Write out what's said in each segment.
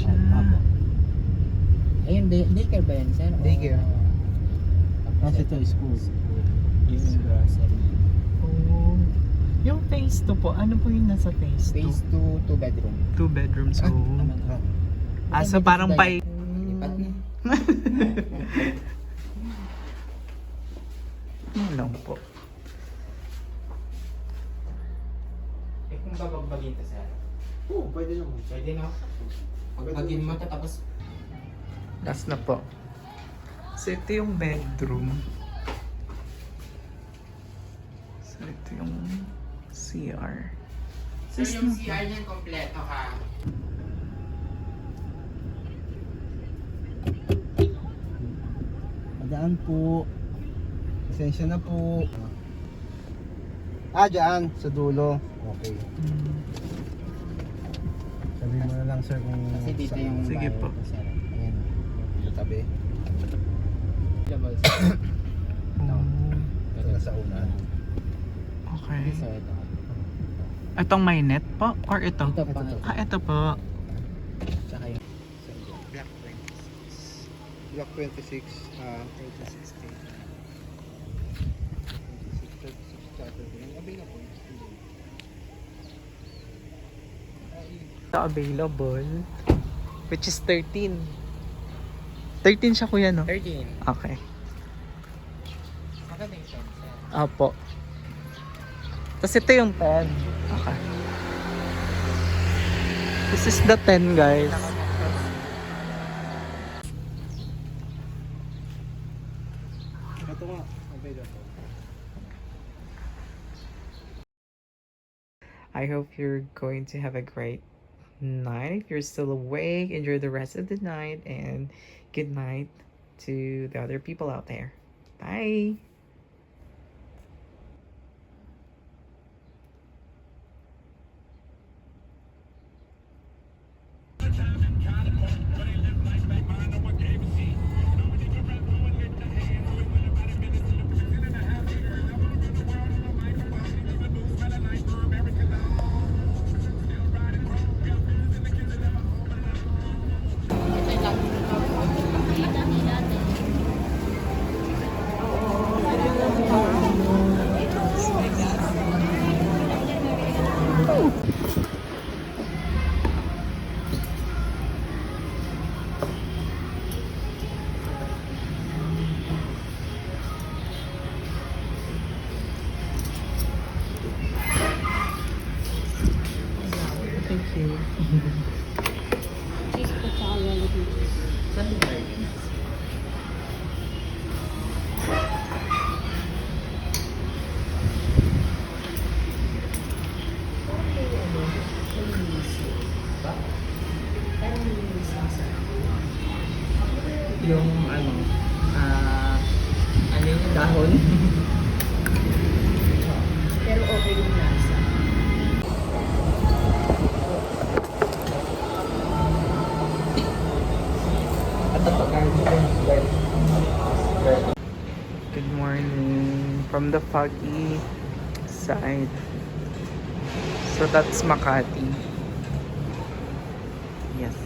siya. Apo. Ayun, daycare ba yan, sir? Daycare. Tapos Kasi ito is school. Yun yung grocery. Oh. Yung phase 2 po, ano po yung nasa phase 2? Phase 2, 2 bedroom. 2 bedrooms. Oh. So Dito parang sila pay... lipat na. Yun lang po. Eh kung babagbagin to, sir? Oo, pwede naman. Pwede na. Pagbagin mo to, tapos Last na po. So ito yung bedroom. So ito yung CR. so yung CR niyan kompleto ha. Madaan po. Pasensya na po. Dyan, sa dulo. Okay. Sabihin mo na lang sir kung Kasi dito saan. yung Sige bahay po. ko, sir. Ayan, sa tabi. Available, sir. Ito na sa unahan. Okay. Ito, sir, ito. Itong may net po? Or ito? Ito pa. Ito. Ito po. Tsaka yung Block 26. Block 26. 36K. 36 charter. Yung available. Ito available. Which is 13. 13 siya kuya, no? 13. Okay. Maganda yung sir. Apo. Tapos ito yung 10. Okay. This is the 10, guys. Ito nga. Available. I hope you're going to have a great night. If you're still awake, enjoy the rest of the night, and good night to the other people out there. Bye. Thank you. Saan yung garden? Yung ano yung dahon? Pero okay yung lasa. Good morning from the foggy side. So that's Makati. Yes.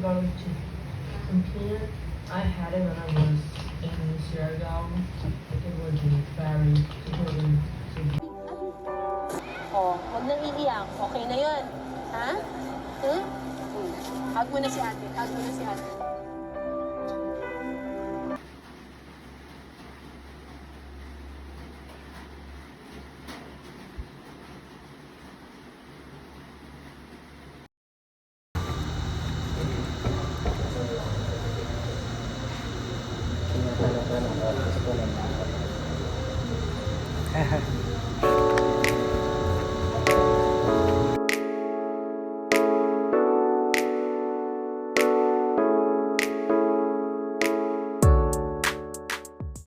Garlic tea. Some peanut. I had it when I was in Siargao. It was very good. Oh, huwag nang iiyak. Okay na yun. Ha? Hmm? Hug mo na si ate. Hug mo na si ate. Kinakalata ng office ko na